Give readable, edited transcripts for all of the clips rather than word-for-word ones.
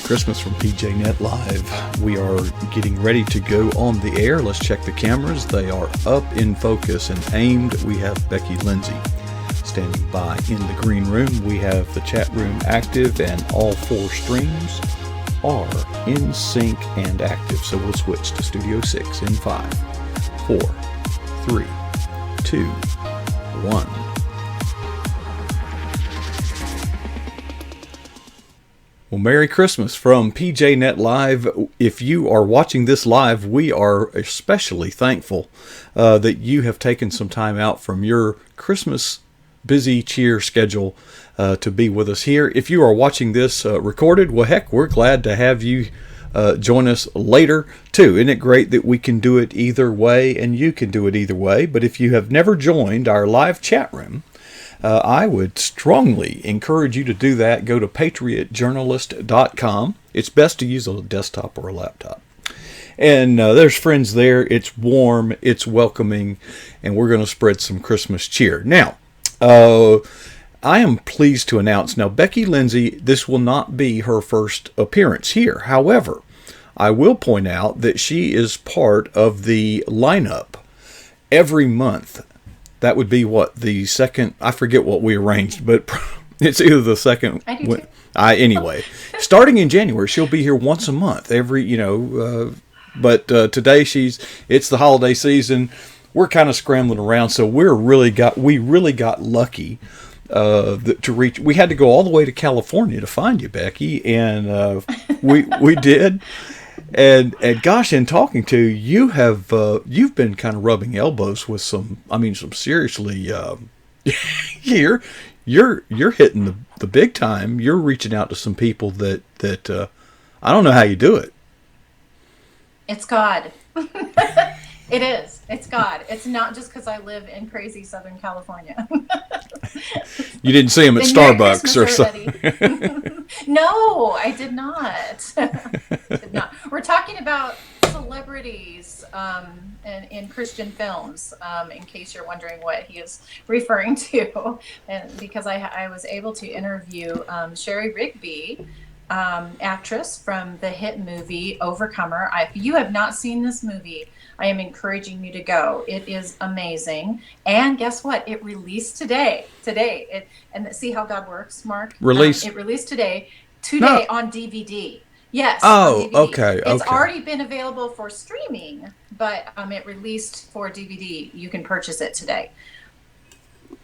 Merry Christmas from PJNet Live. We are getting ready to go on the air. Let's check the cameras. They are up in focus and aimed. We have Beckie, Lindsey standing by in the green room. We have the chat room active and all 4 streams are in sync and active. So we'll switch to Studio 6 in 5, 4, 3, 2, 1. Well, Merry Christmas from PJNet Live. If you are watching this live, we are especially thankful that you have taken some time out from your Christmas busy cheer schedule to be with us here. If you are watching this recorded, well, heck, we're glad to have you join us later, too. Isn't it great that we can do it either way and you can do it either way? But if you have never joined our live chat room, I would strongly encourage you to do that. Go to patriotjournalist.com. It's best to use a desktop or a laptop. And there's friends there. It's warm, it's welcoming, and we're going to spread some Christmas cheer. Now, I am pleased to announce, now Beckie Lindsey, this will not be her first appearance here. However, I will point out that she is part of the lineup every month. That would be what, the second, I forget what we arranged, but it's either the second. I do too. Anyway, starting in January, she'll be here once a month, but today it's the holiday season. We're kind of scrambling around, so we really got lucky to reach. We had to go all the way to California to find you, Beckie, and we did. And gosh, in talking to you, you've been kind of rubbing elbows with some seriously, here, you're hitting the big time. You're reaching out to some people that I don't know how you do it. It's God. It is. It's God. It's not just because I live in crazy Southern California. You didn't see him at Starbucks or something. No, I did not. We're talking about celebrities in Christian films, in case you're wondering what he is referring to. And because I was able to interview Sherry Rigby, actress from the hit movie Overcomer. If you have not seen this movie, I am encouraging you to go. It is amazing. And guess what? It released today. And see how God works, Mark? It released today on DVD. Yes. Oh, on DVD. okay. It's already been available for streaming, but it released for DVD. You can purchase it today.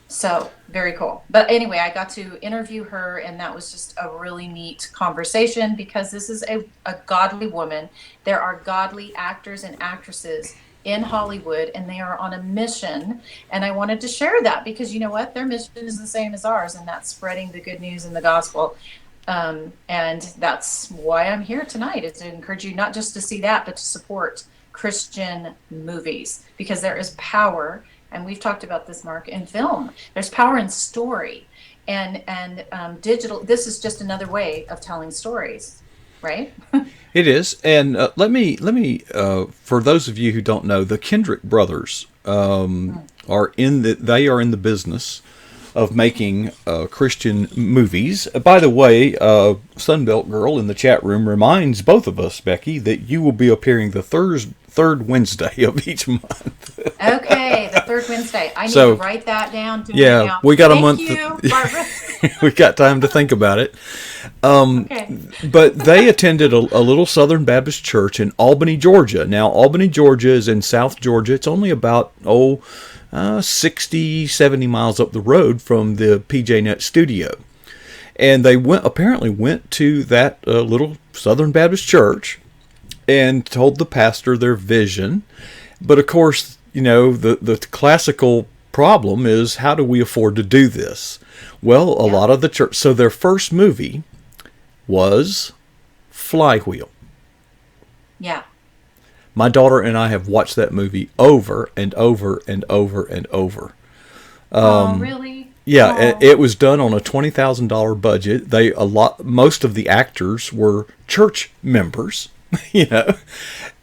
So very cool. But anyway, I got to interview her, and that was just a really neat conversation because this is a godly woman. There are godly actors and actresses in Hollywood, and they are on a mission. And I wanted to share that because you know what? Their mission is the same as ours, and that's spreading the good news and the gospel. And that's why I'm here tonight, is to encourage you not just to see that, but to support Christian movies, because there is power. And we've talked about this, Mark, in film. There's power in story, and digital. This is just another way of telling stories, right? It is. And let me. For those of you who don't know, the Kendrick brothers are in the business of making Christian movies. By the way, Sunbelt Girl in the chat room reminds both of us, Beckie, that you will be appearing the third Wednesday of each month. Okay, the third Wednesday. I need to write that down. We got a month. Thank you, Barbara. We got time to think about it. Okay. But they attended a little Southern Baptist church in Albany, Georgia. Now, Albany, Georgia is in South Georgia. It's only about 60, 70 miles up the road from the PJNet studio. And they apparently went to that little Southern Baptist church and told the pastor their vision. But of course, the classical problem is, how do we afford to do this? Well, a lot of the church, so their first movie was Flywheel. Yeah. My daughter and I have watched that movie over and over and over and over. Really? Yeah, it was done on a $20,000 budget. Most of the actors were church members, and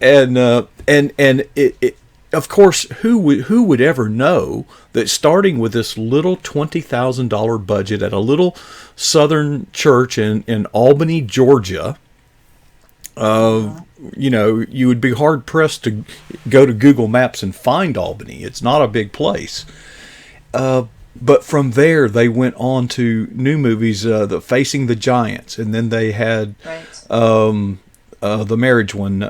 it of course, who would ever know that starting with this little $20,000 budget at a little southern church in Albany, Georgia, Uh, you would be hard pressed to go to Google Maps and find Albany. It's not a big place. But from there, they went on to new movies, the Facing the Giants, and then they had Right. the marriage one,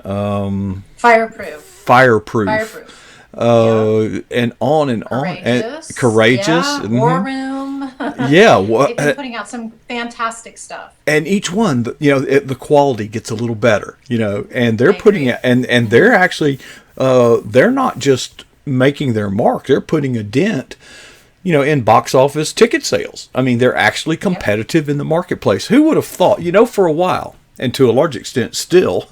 Fireproof. Fireproof, Fireproof. Yeah. and on and on, and Courageous. Courageous, Yeah. War Room. yeah, They've been putting out some fantastic stuff. and each one, the quality gets a little better, and they're I putting agree. it, and they're actually, they're not just making their mark; they're putting a dent, in box office ticket sales. I mean, they're actually competitive in the marketplace. Who would have thought? For a while, and to a large extent, still,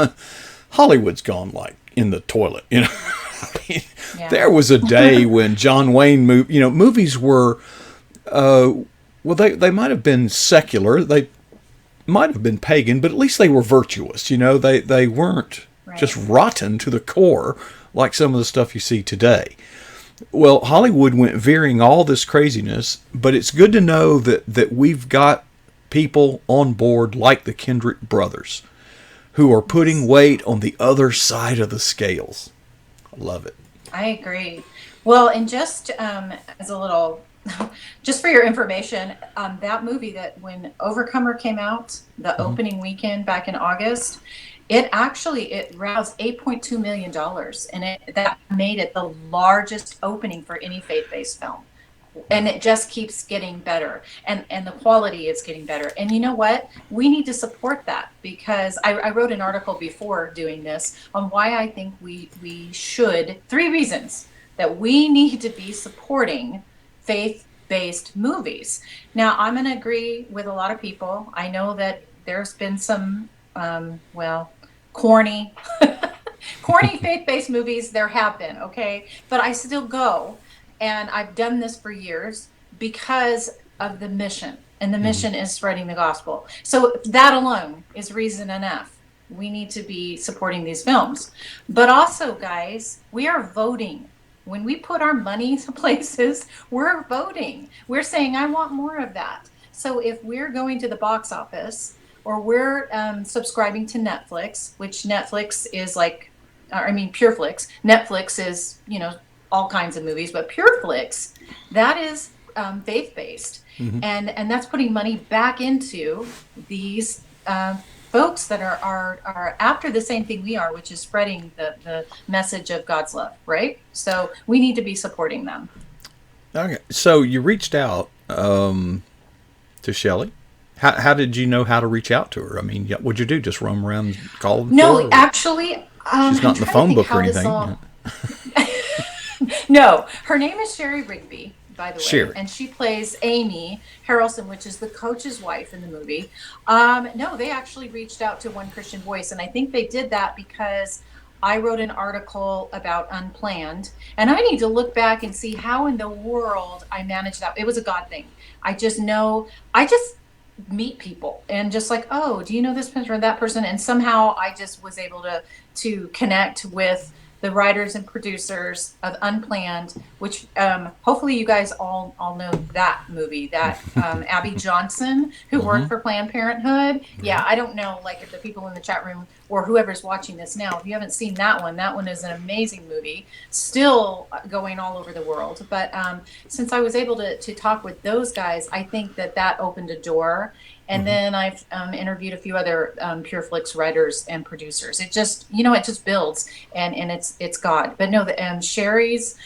Hollywood's gone like in the toilet. I mean, Yeah. there was a day when John Wayne movies were, well, they might have been secular. They might have been pagan, but at least they were virtuous. They weren't just Right. rotten to the core like some of the stuff you see today. Well, Hollywood went veering all this craziness, but it's good to know that we've got people on board like the Kendrick brothers who are putting weight on the other side of the scales. I love it. I agree. Well, and just as a little, just for your information, that movie that when Overcomer came out, the opening weekend back in August, it roused $8.2 million, and that made it the largest opening for any faith-based film. And it just keeps getting better, and the quality is getting better. And you know what? We need to support that, because I wrote an article before doing this on why I think we should, 3 reasons that we need to be supporting faith-based movies. Now, I'm going to agree with a lot of people. I know that there's been some corny corny faith-based movies. There have been, okay, but I still go. And I've done this for years because of the mission. And the mission is spreading the gospel. So that alone is reason enough. We need to be supporting these films. But also, guys, we are voting. When we put our money to places, we're voting. We're saying, I want more of that. So if we're going to the box office, or we're subscribing to Netflix, which Netflix is PureFlix. Netflix is, all kinds of movies, but PureFlix, that is faith-based, and that's putting money back into these folks that are after the same thing we are, which is spreading the message of God's love, right? So we need to be supporting them. Okay, so you reached out to Shelley. How did you know how to reach out to her? I mean, what'd you do? Just roam around calling? No, actually, she's not in the phone book or anything. No, her name is Sherry Rigby, by the way, Sherry. And she plays Amy Harrelson, which is the coach's wife in the movie. No, they actually reached out to One Christian Voice, and I think they did that because I wrote an article about Unplanned, and I need to look back and see how in the world I managed that. It was a God thing. I just meet people and just like, oh, do you know this person or that person? And somehow I just was able to connect with the writers and producers of Unplanned, which hopefully you guys all know that movie, that Abby Johnson, who worked for Planned Parenthood. Yeah, I don't know, like, if the people in the chat room or whoever's watching this now, if you haven't seen that one is an amazing movie, still going all over the world. But since I was able to talk with those guys, I think that opened a door. And then I've interviewed a few other PureFlix writers and producers. It just, it just builds, and it's God. But no, Sherry's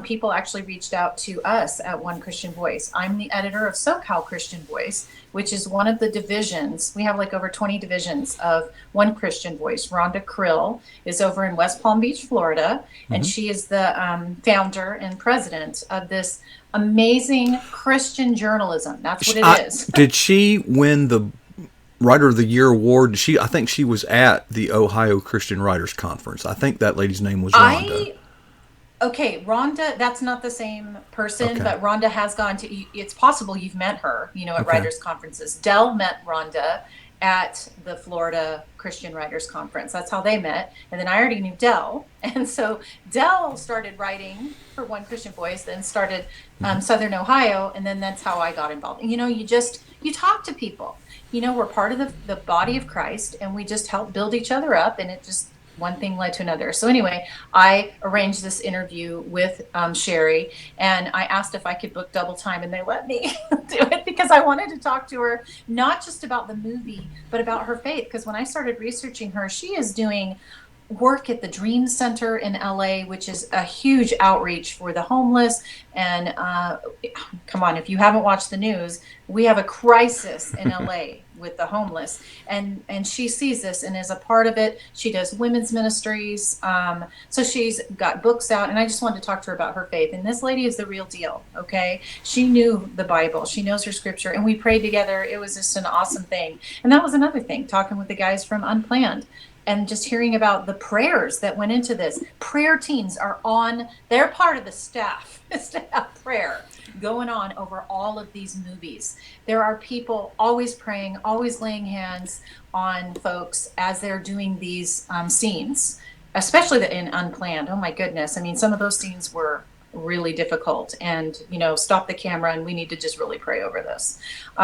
people actually reached out to us at One Christian Voice. I'm the editor of SoCal Christian Voice, which is one of the divisions. We have like over 20 divisions of One Christian Voice. Rhonda Krill is over in West Palm Beach, Florida, and she is the founder and president of this amazing Christian journalism. That's what it is. Did she win the Writer of the Year award? I think she was at the Ohio Christian Writers Conference. I think that lady's name was Rhonda. Okay, Rhonda, that's not the same person, Okay. but Rhonda has gone to, it's possible you've met her, at writers conferences. Dell met Rhonda at the Florida Christian Writers Conference. That's how they met. And then I already knew Dell. And so Dell started writing for One Christian Voice, then started Southern Ohio. And then that's how I got involved. You talk to people. we're part of the body of Christ, and we just help build each other up, and it just one thing led to another. So anyway, I arranged this interview with Sherry, and I asked if I could book double time, and they let me do it because I wanted to talk to her, not just about the movie, but about her faith. Because when I started researching her, she is doing work at the Dream Center in LA, which is a huge outreach for the homeless. And come on, if you haven't watched the news, we have a crisis in LA with the homeless, and she sees this and is a part of it. She does women's ministries, so she's got books out, and I just wanted to talk to her about her faith. And this lady is the real deal. Okay, she knew the Bible, she knows her scripture, and we prayed together. It was just an awesome thing. And that was another thing, talking with the guys from Unplanned and just hearing about the prayers that went into this. Prayer teams they're part of the staff prayer going on over all of these movies. There are people always praying, always laying hands on folks as they're doing these scenes, especially in Unplanned. Oh my goodness. I mean, some of those scenes were really difficult, and stop the camera, and we need to just really pray over this.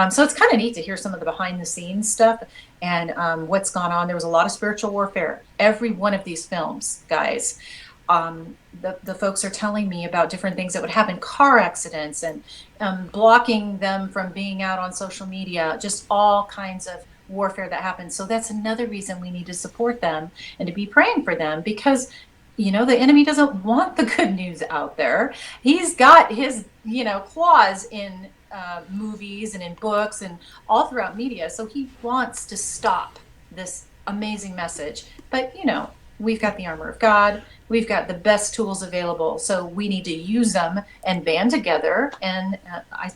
So it's kind of neat to hear some of the behind the scenes stuff and what's gone on. There was a lot of spiritual warfare. Every one of these films, guys, the folks are telling me about different things that would happen, car accidents, and blocking them from being out on social media, just all kinds of warfare that happens. So that's another reason we need to support them and to be praying for them, because the enemy doesn't want the good news out there. He's got his, claws in movies and in books and all throughout media. So he wants to stop this amazing message. But, we've got the armor of God. We've got the best tools available. So we need to use them and band together. And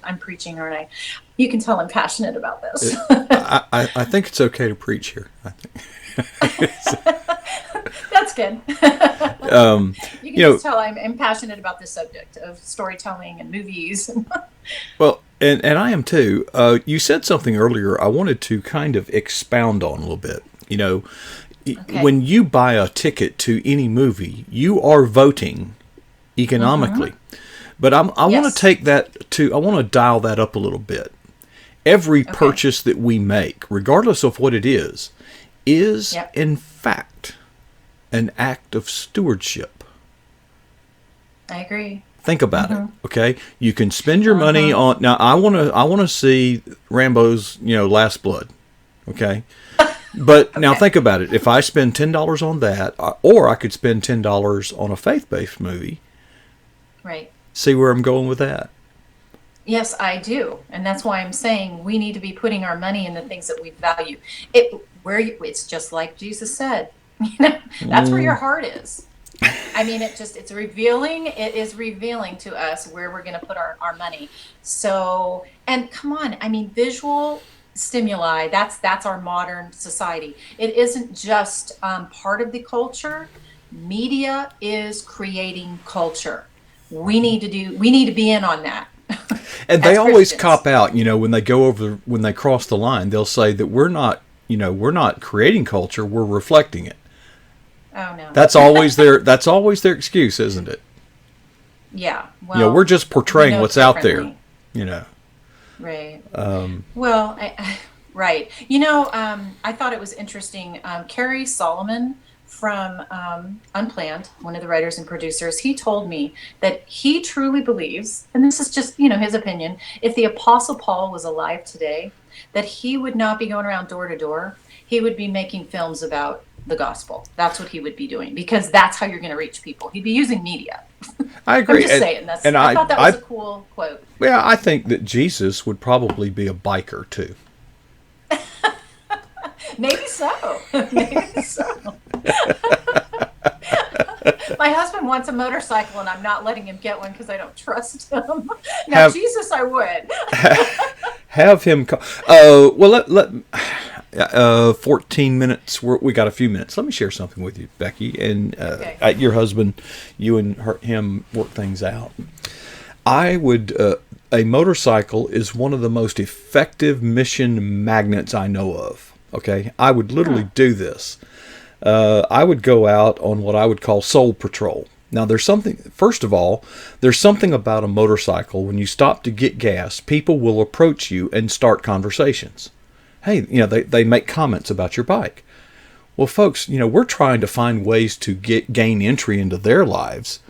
I'm preaching, aren't I? You can tell I'm passionate about this. I think it's okay to preach here. I think. That's good. You can just tell I'm passionate about this subject of storytelling and movies. Well, and I am too. You said something earlier I wanted to kind of expound on a little bit. Okay. When you buy a ticket to any movie, you are voting economically. Mm-hmm. But I want to take that I want to dial that up a little bit. Every purchase that we make, regardless of what it is in fact an act of stewardship. I agree. Think about it. Okay, you can spend your money on. Now, I want to see Rambo's Last Blood. Okay, but now think about it. If I spend $10 on that, or I could spend $10 on a faith-based movie. Right. See where I'm going with that? Yes, I do, and that's why I'm saying we need to be putting our money in the things that we value. It's just like Jesus said. That's where your heart is. I mean, it's revealing. It is revealing to us where we're going to put our money. So, and come on, I mean, visual stimuli, that's our modern society. It isn't just part of the culture. Media is creating culture. We need to be in on that. And they always cop out, when they cross the line, they'll say that we're not creating culture, we're reflecting it. Oh no. That's always their excuse, isn't it? Yeah. Well, we're just portraying what's out there, Right. Well, right. I thought it was interesting. Carrie Solomon from Unplanned, one of the writers and producers, he told me that he truly believes, and this is just, his opinion, if the Apostle Paul was alive today, that he would not be going around door to door. He would be making films about the gospel. That's what he would be doing, because that's how you're going to reach people. He'd be using media. I agree. I'm just saying. I thought that was a cool quote. Yeah, I think that Jesus would probably be a biker too. Maybe so. Maybe so. My husband wants a motorcycle, and I'm not letting him get one because I don't trust him. Now, Jesus, I would. Have him call. 14 minutes. We got a few minutes. Let me share something with you, Becky, and your husband. You and him work things out. I would. A motorcycle is one of the most effective mission magnets I know of. Okay, I would literally do this. I would go out on what I would call soul patrol. Now, first of all, there's something about a motorcycle. When you stop to get gas, people will approach you and start conversations. Hey, they make comments about your bike. Well, folks, we're trying to find ways to gain entry into their lives.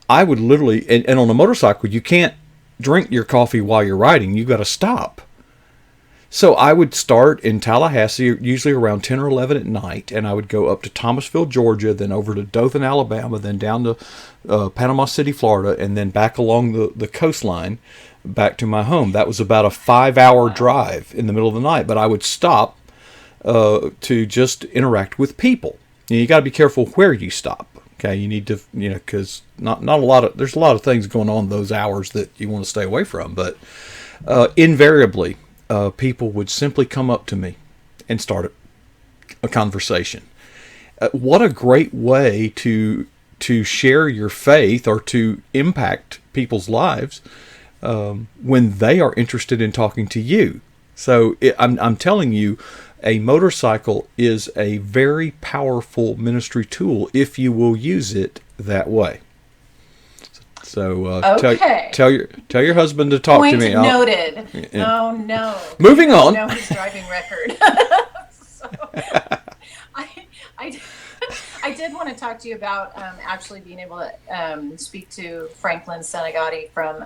I would literally, and on a motorcycle, you can't drink your coffee while you're riding. You've got to stop. So I would start in Tallahassee, usually around 10 or 11 at night, and I would go up to Thomasville, Georgia, then over to Dothan, Alabama, then down to Panama City, Florida, and then back along the coastline back to my home. That was about a 5-hour drive in the middle of the night, but I would stop to just interact with people. You got to be careful where you stop. Okay, you need to, because there's a lot of things going on those hours that you want to stay away from. But invariably, people would simply come up to me and start a conversation. What a great way to share your faith or to impact people's lives when they are interested in talking to you. So I'm telling you, a motorcycle is a very powerful ministry tool if you will use it that way. So okay. tell your husband to talk to me. Point noted. Oh no. Moving on. No, his driving record. So, I did want to talk to you about actually being able to speak to Franklin Senegati from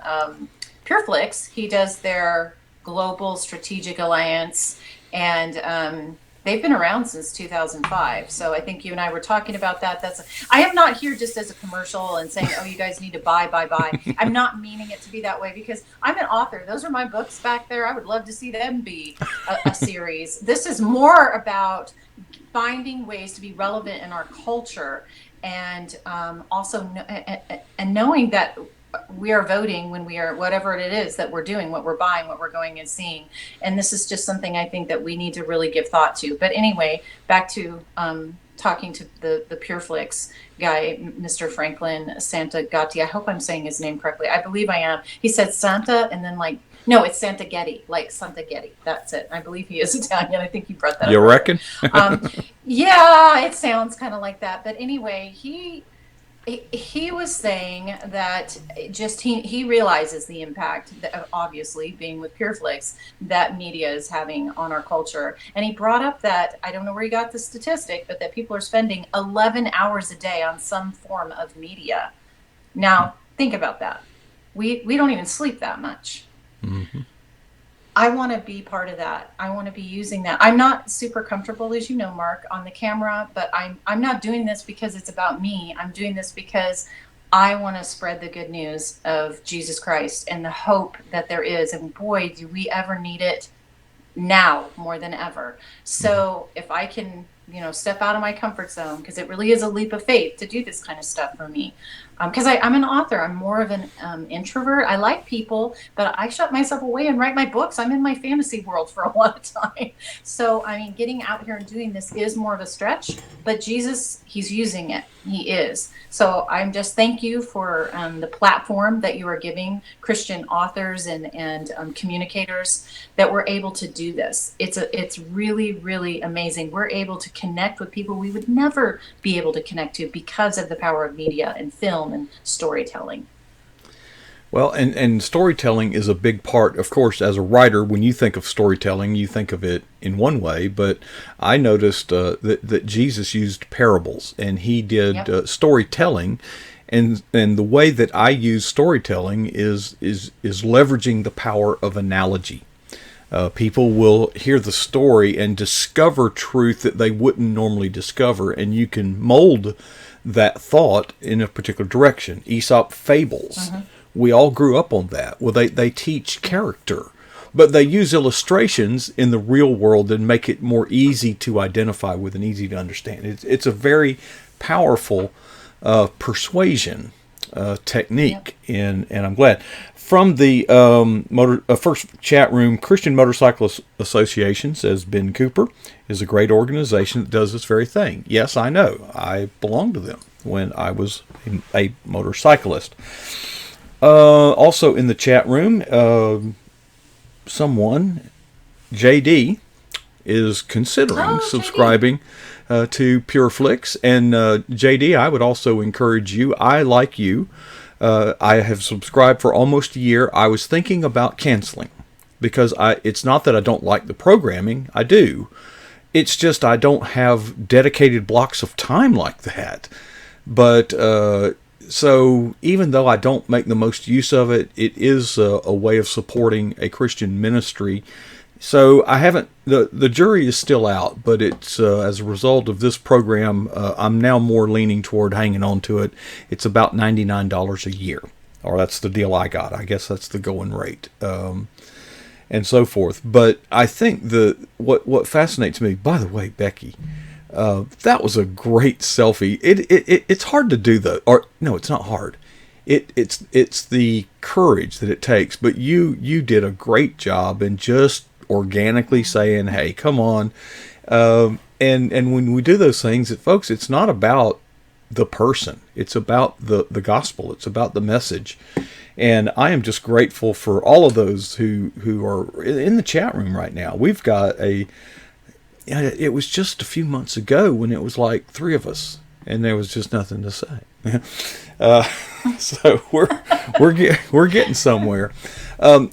PureFlix. He does their Global Strategic Alliance, and they've been around since 2005. So I think you and I were talking about that. I am not here just as a commercial and saying, oh, you guys need to buy. I'm not meaning it to be that way, because I'm an author. Those are my books back there. I would love to see them be a series. This is more about finding ways to be relevant in our culture, and also knowing that we are voting when we are, whatever it is that we're doing, what we're buying, what we're going and seeing. And this is just something I think that we need to really give thought to. But anyway, back to talking to the PureFlix guy, Mr. Franklin Santagatti. I hope I'm saying his name correctly. I believe I am. He said Santa, and then no, it's Santaghetti, like Santaghetti. That's it. I believe he is Italian. I think you brought that up. You reckon? Yeah, it sounds kind of like that. But anyway, he was saying that he realizes the impact that, obviously being with PureFlix, that media is having on our culture. And he brought up that, I don't know where he got the statistic, but that people are spending 11 hours a day on some form of media. Now, think about that. We don't even sleep that much. Mm-hmm. I want to be part of that. I want to be using that. I'm not super comfortable, as you know, Mark, on the camera, but I'm not doing this because it's about me. I'm doing this because I want to spread the good news of Jesus Christ and the hope that there is. And boy, do we ever need it now more than ever. So if I can, step out of my comfort zone, because it really is a leap of faith to do this kind of stuff for me. Because I'm an author. I'm more of an introvert. I like people, but I shut myself away and write my books. I'm in my fantasy world for a lot of time. So, getting out here and doing this is more of a stretch, but Jesus, he's using it. He is. So I'm just thank you for the platform that you are giving Christian authors and communicators that we're able to do this. It's really, really amazing. We're able to connect with people we would never be able to connect to because of the power of media and film and storytelling. Well, and storytelling is a big part, of course, as a writer. When you think of storytelling, you think of it in one way, but I noticed that Jesus used parables, and he did storytelling, and the way that I use storytelling is leveraging the power of analogy. People will hear the story and discover truth that they wouldn't normally discover, and you can mold that thought in a particular direction. Aesop fables. Mm-hmm. We all grew up on that. Well, they teach character, but they use illustrations in the real world and make it more easy to identify with and easy to understand. It's a very powerful persuasion technique, and I'm glad. From the first chat room, Christian Motorcycle Association says Ben Cooper is a great organization that does this very thing. Yes, I know. I belonged to them when I was a motorcyclist. Also in the chat room, someone, JD, is considering subscribing to PureFlix. And JD, I would also encourage you. I, like you, I have subscribed for almost a year. I was thinking about canceling. because it's not that I don't like the programming. I do. It's just I don't have dedicated blocks of time like that. But so even though I don't make the most use of it, it is a way of supporting a Christian ministry. So I haven't, the jury is still out, but it's as a result of this program, I'm now more leaning toward hanging on to it. It's about $99 a year, or that's the deal I got. I guess that's the going rate, and so forth. But I think what fascinates me, by the way, Becky, that was a great selfie. It's hard to do though, or no, it's not hard. It's the courage that it takes. But you did a great job in just organically saying, "Hey, come on," and when we do those things, folks, it's not about the person. It's about the gospel. It's about the message. And I am just grateful for all of those who are in the chat room right now. We've got it was just a few months ago when it was like 3 of us, and there was just nothing to say. So we're getting somewhere.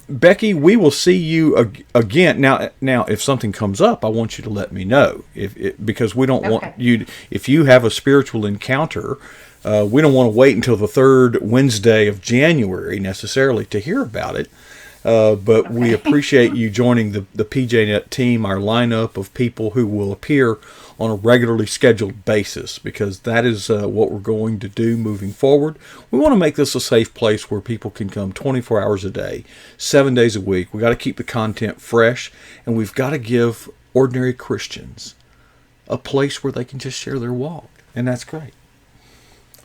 Becky, we will see you again. Now, if something comes up, I want you to let me know. Because we don't want you. If you have a spiritual encounter, we don't want to wait until the 3rd Wednesday of January necessarily to hear about it. But we appreciate you joining the PJNet team, our lineup of people who will appear on a regularly scheduled basis, because that is what we're going to do moving forward. We want to make this a safe place where people can come 24 hours a day, 7 days a week. We've got to keep the content fresh, and we've got to give ordinary Christians a place where they can just share their walk, and that's great.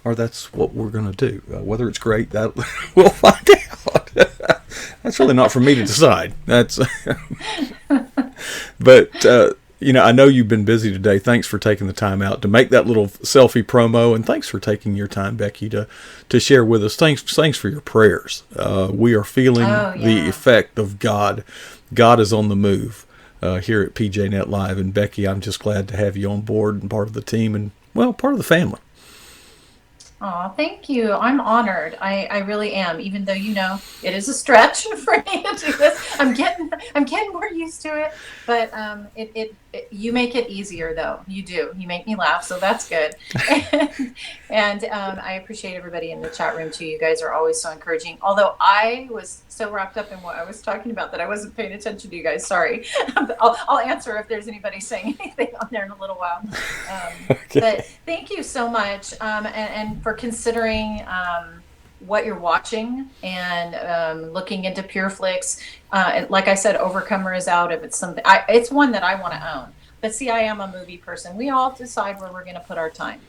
Or that's what we're going to do. Whether it's great, that we'll find out. That's really not for me to decide. That's, but I know you've been busy today. Thanks for taking the time out to make that little selfie promo, and thanks for taking your time, Becky, to share with us. Thanks for your prayers. We are feeling the effect of God. God is on the move here at PJNet Live, and Becky, I'm just glad to have you on board and part of the team, and part of the family. Oh, thank you. I'm honored. I really am, even though, it is a stretch for me to do this. I'm getting more used to it, but you make it easier though. You do. You make me laugh, so that's good. And I appreciate everybody in the chat room too. You guys are always so encouraging. Although I was so wrapped up in what I was talking about that I wasn't paying attention to you guys. Sorry. I'll answer if there's anybody saying anything on there in a little while. Okay. But thank you so much, and for considering what you're watching and looking into PureFlix. Like I said, Overcomer is out. If it's something, it's one that I want to own. But see, I am a movie person. We all decide where we're going to put our time.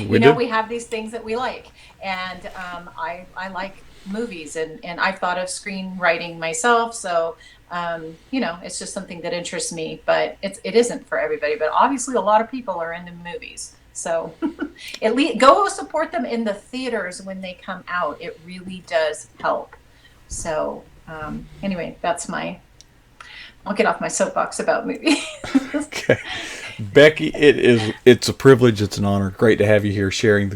We have these things that we like, and I like movies, and I've thought of screenwriting myself. So it's just something that interests me. But it isn't for everybody. But obviously, a lot of people are into movies. So at least go support them in the theaters when they come out. It really does help. So anyway, I'll get off my soapbox about movies. Okay. Becky, it's a privilege. It's an honor. Great to have you here sharing the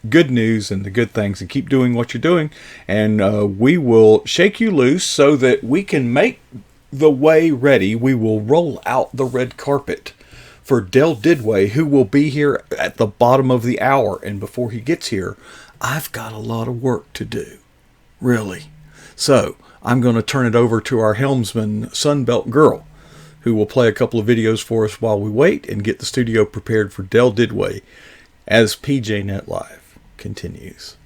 good news and the good things, and keep doing what you're doing. And we will shake you loose so that we can make the way ready. We will roll out the red carpet for Del Didway, who will be here at the bottom of the hour. And before he gets here, I've got a lot of work to do, really. So I'm going to turn it over to our helmsman, Sunbelt Girl, who will play a couple of videos for us while we wait and get the studio prepared for Del Didway as PJNet Live continues.